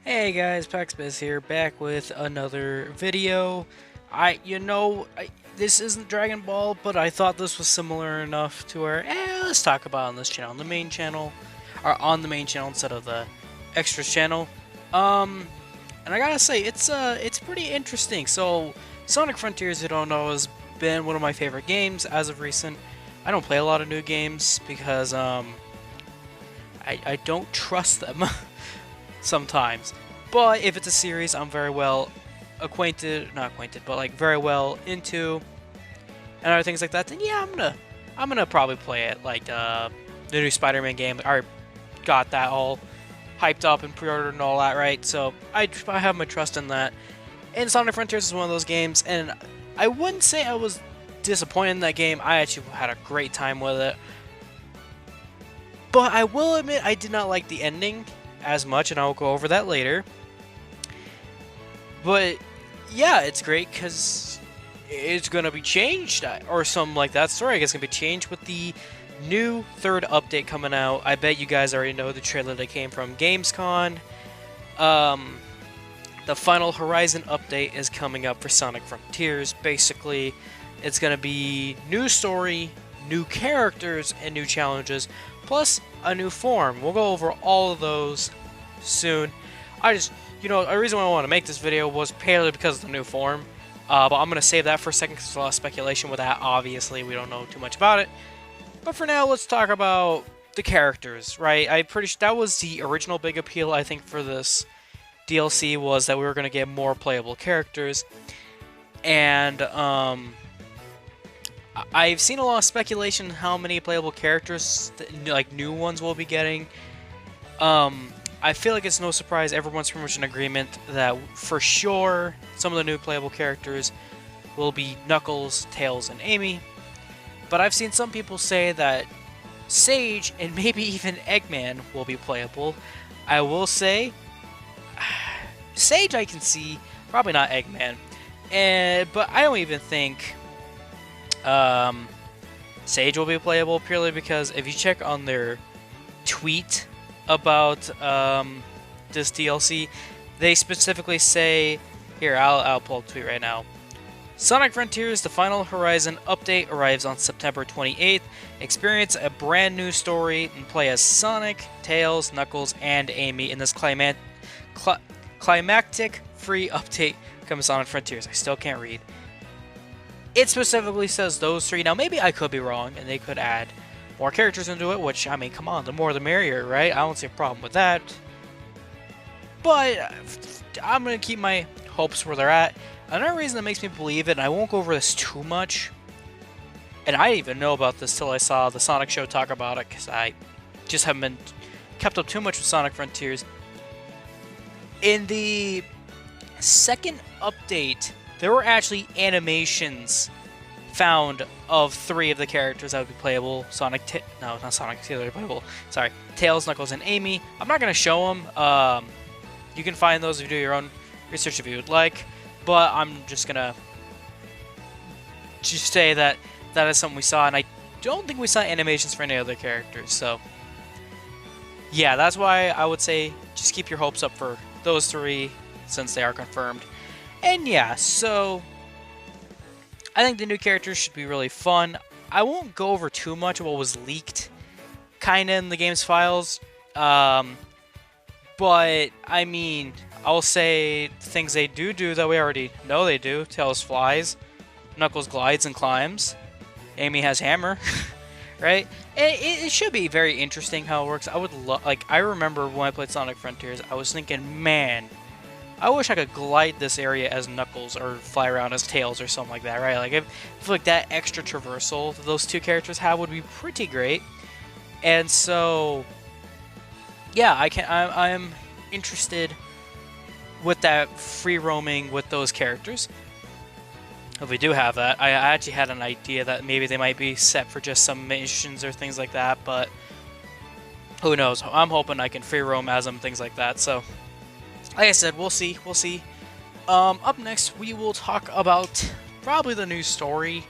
Hey guys, PaxBiz here, back with another video. This isn't Dragon Ball, but I thought this was similar enough to where, let's talk about it on this channel, on the main channel, or on the main channel instead of the extras channel. And I gotta say, it's pretty interesting. So, Sonic Frontiers, if you don't know, has been one of my favorite games as of recent. I don't play a lot of new games because, I don't trust them. Sometimes. But if it's a series I'm very well not acquainted, but like very well into and other things like that, then yeah, I'm gonna probably play it. Like the new Spider-Man game, I already got that all hyped up and pre-ordered and all that, right? So I have my trust in that. And Sonic Frontiers is one of those games, and I wouldn't say I was disappointed in that game. I actually had a great time with it. But I will admit I did not like the ending as much, and I'll go over that later. But yeah, it's great because it's gonna be changed, or something like that. Sorry, I guess it's gonna be changed with the new third update coming out. I bet you guys already know the trailer that came from Gamescom. The final Horizon update is coming up for Sonic Frontiers. Basically, it's gonna be new story, new characters, and new challenges, plus a new form. We'll go over all of those soon. A reason why I want to make this video was purely because of the new form. But I'm going to save that for a second because there's a lot of speculation with that. Obviously, we don't know too much about it. But for now, let's talk about the characters, right? I'm pretty sure that was the original big appeal, I think, for this DLC, was that we were going to get more playable characters. And, I've seen a lot of speculation how many playable characters, like new ones, we'll be getting. I feel like it's no surprise, everyone's pretty much in agreement that for sure some of the new playable characters will be Knuckles, Tails, and Amy. But I've seen some people say that Sage and maybe even Eggman will be playable. I will say, Sage I can see, probably not Eggman. But I don't even think Sage will be playable, purely because if you check on their tweet about this DLC, they specifically say, here, I'll pull up the tweet right now. Sonic Frontiers, the Final Horizon update arrives on September 28th. Experience a brand new story and play as Sonic, Tails, Knuckles, and Amy in this climactic free update comes Sonic Frontiers. I still can't read. It specifically says those three. Now, maybe I could be wrong, and they could add more characters into it, which, I mean, come on, the more the merrier, right? I don't see a problem with that. But I'm going to keep my hopes where they're at. Another reason that makes me believe it, and I won't go over this too much, and I didn't even know about this till I saw the Sonic Show talk about it, because I just haven't been kept up too much with Sonic Frontiers. In the second update, there were actually animations found of 3 of the characters that would be playable. Not Sonic, playable. Sorry, Tails, Knuckles, and Amy. I'm not going to show them. You can find those if you do your own research if you would like. But I'm just going to say that that is something we saw. And I don't think we saw animations for any other characters. So, yeah, that's why I would say just keep your hopes up for those 3 since they are confirmed. And yeah, so I think the new characters should be really fun. I won't go over too much of what was leaked kind of in the game's files. But, I mean, I'll say things they do that we already know they do. Tails flies, Knuckles glides and climbs, Amy has hammer, right? It should be very interesting how it works. I remember when I played Sonic Frontiers, I was thinking, man, I wish I could glide this area as Knuckles or fly around as Tails or something like that, right? Like, I feel like that extra traversal that those 2 characters have would be pretty great. And so, yeah, I'm interested with that free roaming with those characters. If we do have that, I actually had an idea that maybe they might be set for just some missions or things like that, but who knows? I'm hoping I can free roam as them, things like that, so like I said, we'll see. Up next, we will talk about probably the new story.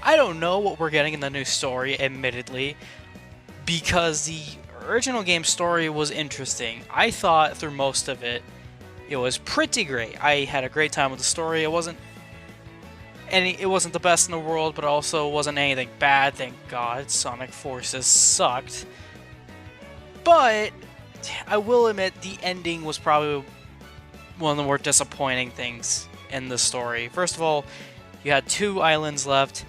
I don't know what we're getting in the new story, admittedly, because the original game story was interesting. I thought through most of it, it was pretty great. I had a great time with the story. It wasn't the best in the world, but also wasn't anything bad, thank God. Sonic Forces sucked. But I will admit the ending was probably one of the more disappointing things in the story. First of all, you had 2 islands left,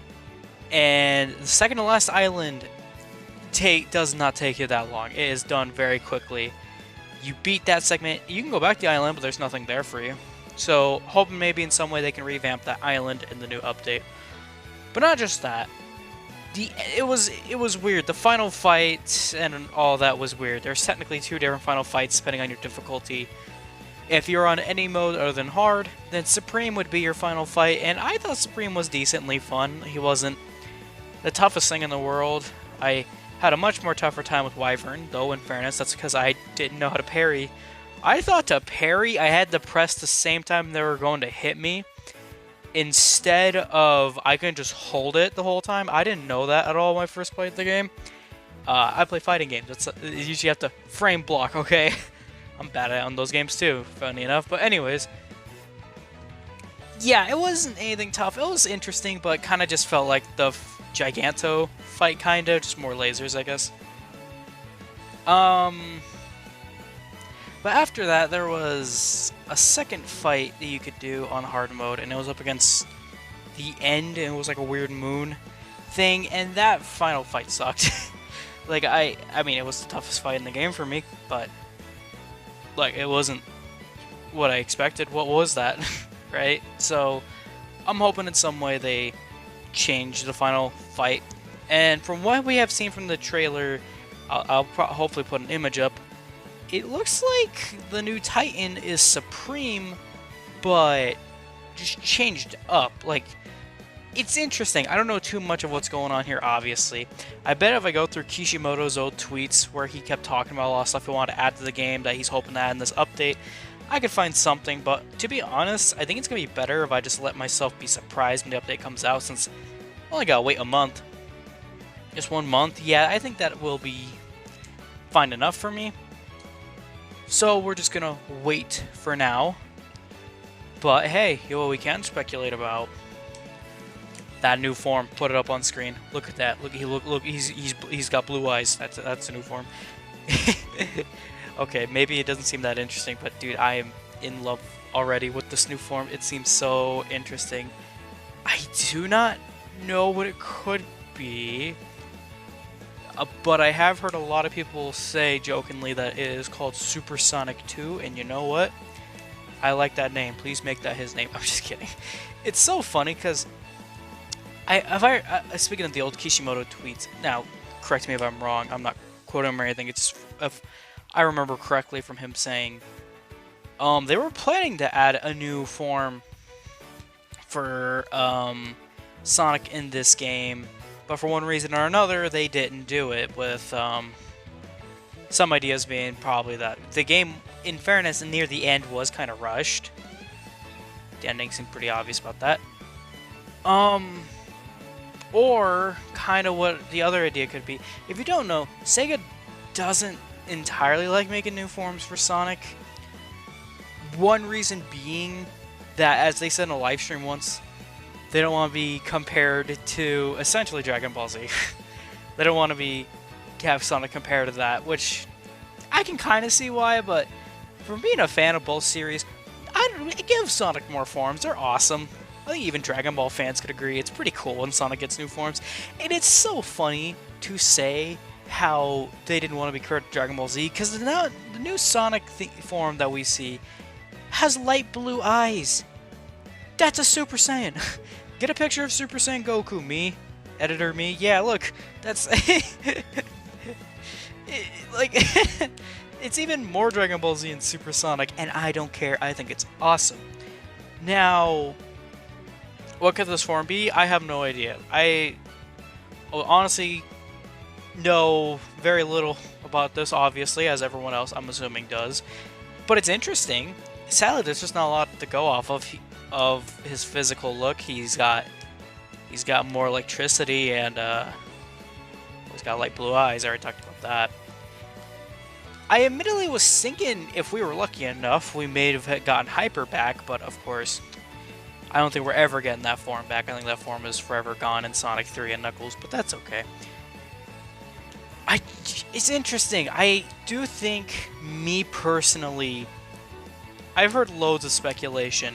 and the second to last island does not take you that long. It is done very quickly. You beat that segment, you can go back to the island, but there's nothing there for you. So, hoping maybe in some way they can revamp that island in the new update. But not just that. It was weird. The final fight and all that was weird. There's technically 2 different final fights depending on your difficulty. If you're on any mode other than hard, then Supreme would be your final fight, and I thought Supreme was decently fun. He wasn't the toughest thing in the world. I had a much more tougher time with Wyvern, though in fairness, that's because I didn't know how to parry. I thought to parry, I had to press the same time they were going to hit me, instead of I can just hold it the whole time. I didn't know that at all when I first played the game. I play fighting games. You usually have to frame block, okay? I'm bad at it on those games too, funny enough. But anyways, yeah, it wasn't anything tough. It was interesting, but kind of just felt like the Giganto fight, kind of. Just more lasers, I guess. But after that, there was a second fight that you could do on hard mode, and it was up against the end, and it was like a weird moon thing, and that final fight sucked. Like, I mean, it was the toughest fight in the game for me, but, like, it wasn't what I expected. What was that, right? So, I'm hoping in some way they change the final fight, and from what we have seen from the trailer, I'll hopefully put an image up. It looks like the new Titan is Supreme, but just changed up. Like, it's interesting. I don't know too much of what's going on here, obviously. I bet if I go through Kishimoto's old tweets where he kept talking about a lot of stuff he wanted to add to the game that he's hoping to add in this update, I could find something. But to be honest, I think it's going to be better if I just let myself be surprised when the update comes out, since I only got to wait a month. Just 1 month. Yeah, I think that will be fine enough for me. So we're just gonna wait for now. But hey, what we can speculate about, that new form. Put it up on screen. Look at that. Look, he's got blue eyes. That's a new form. Okay, maybe it doesn't seem that interesting, but dude, I am in love already with this new form. It seems so interesting. I do not know what it could be. But I have heard a lot of people say jokingly that it is called Supersonic 2, and you know what? I like that name. Please make that his name. I'm just kidding. It's so funny because speaking of the old Kishimoto tweets, now correct me if I'm wrong. I'm not quoting him or anything. It's if I remember correctly from him saying, they were planning to add a new form for Sonic in this game. But for one reason or another, they didn't do it, with some ideas being probably that the game, in fairness, near the end was kind of rushed. The ending seemed pretty obvious about that. Or kind of what the other idea could be. If you don't know, Sega doesn't entirely like making new forms for Sonic. One reason being that, as they said in a live stream once, they don't want to be compared to, essentially, Dragon Ball Z. They don't want to have Sonic compared to that, which I can kind of see why, but from being a fan of both series, I give Sonic more forms. They're awesome. I think even Dragon Ball fans could agree. It's pretty cool when Sonic gets new forms. And it's so funny to say how they didn't want to be compared to Dragon Ball Z, because the new Sonic form that we see has light blue eyes. That's a Super Saiyan. Get a picture of Super Saiyan Goku, me. Editor me. Yeah, look. That's... it's even more Dragon Ball Z and Super Sonic, and I don't care. I think it's awesome. Now, what could this form be? I have no idea. I honestly know very little about this, obviously, as everyone else, I'm assuming, does. But it's interesting. Sadly, there's just not a lot to go off of his physical look. He's got more electricity, and he's got light blue eyes. I already talked about that. I admittedly was thinking if we were lucky enough, we may have gotten Hyper back, but of course, I don't think we're ever getting that form back. I think that form is forever gone in Sonic 3 and Knuckles, but that's okay. It's interesting. I do think, me personally, I've heard loads of speculation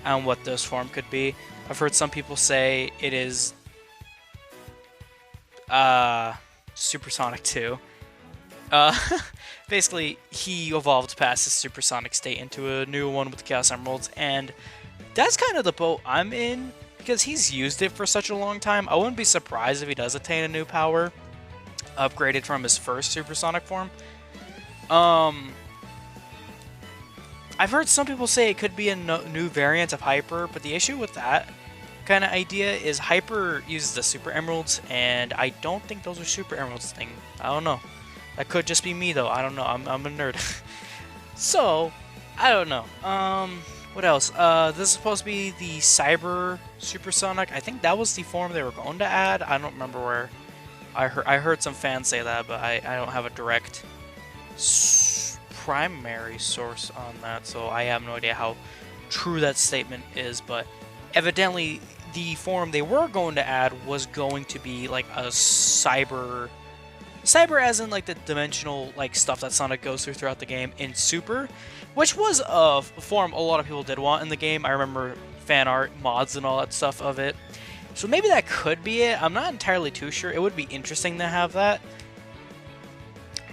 on what this form could be. I've heard some people say it is Supersonic 2. Basically, he evolved past his Supersonic state into a new one with Chaos Emeralds, and that's kind of the boat I'm in, because he's used it for such a long time. I wouldn't be surprised if he does attain a new power, upgraded from his first Supersonic form. I've heard some people say it could be a new variant of Hyper, but the issue with that kind of idea is Hyper uses the Super Emeralds, and I don't think those are Super Emeralds thing. I don't know. That could just be me, though. I don't know. I'm a nerd. So, I don't know. What else? This is supposed to be the Cyber Supersonic. I think that was the form they were going to add. I don't remember where. I heard some fans say that, but I don't have a direct primary source on that, so I have no idea how true that statement is, but evidently the form they were going to add was going to be like a cyber as in like the dimensional like stuff that Sonic goes through throughout the game in Super, which was a form a lot of people did want in the game. I remember fan art, mods, and all that stuff of it. So maybe that could be it. I'm not entirely too sure. It would be interesting to have that.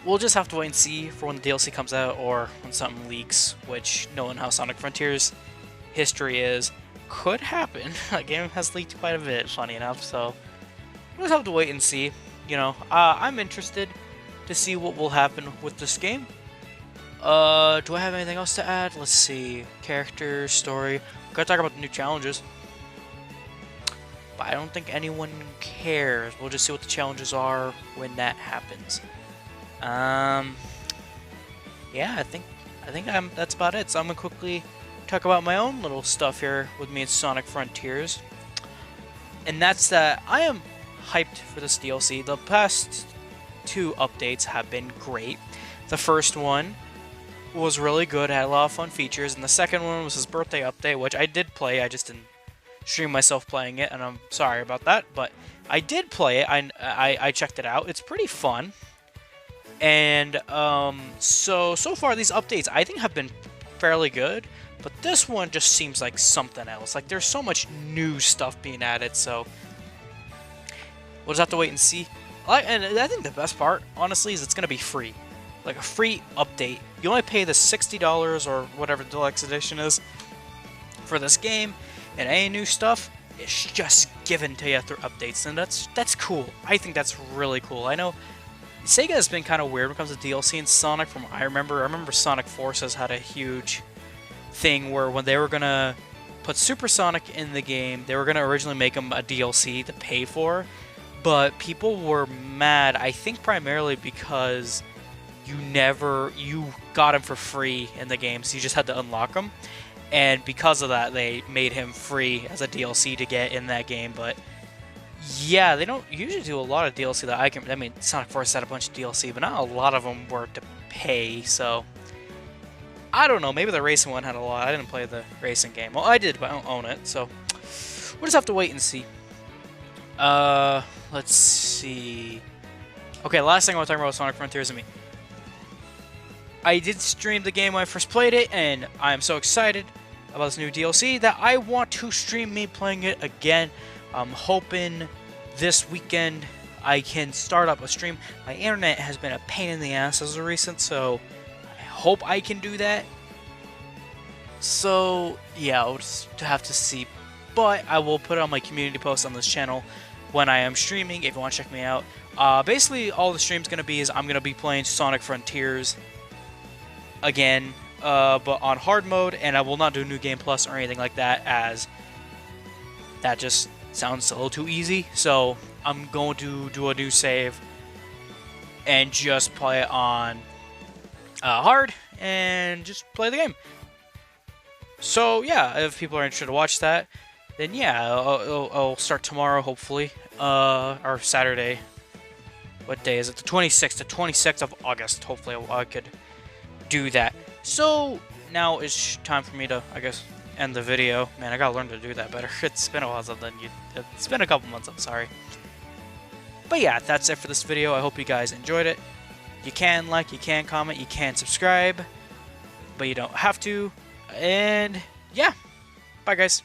We'll just have to wait and see for when the DLC comes out or when something leaks, which, knowing how Sonic Frontiers history is, could happen. That game has leaked quite a bit, funny enough, so we'll just have to wait and see. You know, I'm interested to see what will happen with this game. Do I have anything else to add? Let's see. Character, story. Gotta talk about the new challenges. But I don't think anyone cares. We'll just see what the challenges are when that happens. Yeah, I think that's about it. So I'm gonna quickly talk about my own little stuff here with me in Sonic Frontiers, and that's that I am hyped for this DLC. The past two updates have been great. The first one was really good, had a lot of fun features, and the second one was his birthday update, which I did play. I just didn't stream myself playing it, and I'm sorry about that, but I did play it. I checked it out. It's pretty fun. And so far these updates I think have been fairly good, but this one just seems like something else. Like there's so much new stuff being added, so we'll just have to wait and see. And I think the best part, honestly, is it's gonna be free, like a free update. You only pay the $60 or whatever the deluxe edition is for this game, and any new stuff is just given to you through updates, and that's cool. I think that's really cool. I know Sega has been kind of weird when it comes to DLC in Sonic. From I remember Sonic Forces had a huge thing where when they were gonna put Super Sonic in the game, they were gonna originally make him a DLC to pay for, but people were mad. I think primarily because you got him for free in the game, so you just had to unlock him, and because of that, they made him free as a DLC to get in that game. But yeah, they don't usually do a lot of DLC that I mean, Sonic Forces had a bunch of DLC, but not a lot of them were to pay, so I don't know, maybe the racing one had a lot. I didn't play the racing game. Well, I did, but I don't own it, so we'll just have to wait and see. Let's see. Okay, last thing I want to talk about with Sonic Frontiers. I did stream the game when I first played it, and I'm so excited about this new DLC that I want to stream me playing it again. I'm hoping this weekend I can start up a stream. My internet has been a pain in the ass as of recent, so I hope I can do that. So yeah, I'll just have to see. But I will put it on my community post on this channel when I am streaming if you want to check me out. Basically, all the stream's going to be is I'm going to be playing Sonic Frontiers again, but on hard mode, and I will not do New Game Plus or anything like that, as that just sounds a little too easy. So I'm going to do a new save and just play it on hard and just play the game. So yeah, if people are interested to watch that, then yeah, I'll start tomorrow, hopefully, or Saturday. what day is it? The 26th, the 26th of August. Hopefully I could do that. So now it's time for me to, I guess, end the video. Man, I gotta learn to do that better. It's been a while since it's been a couple months, I'm sorry. But yeah, that's it for this video. I hope you guys enjoyed it. You can like, you can comment, you can subscribe, but you don't have to. And yeah, bye guys.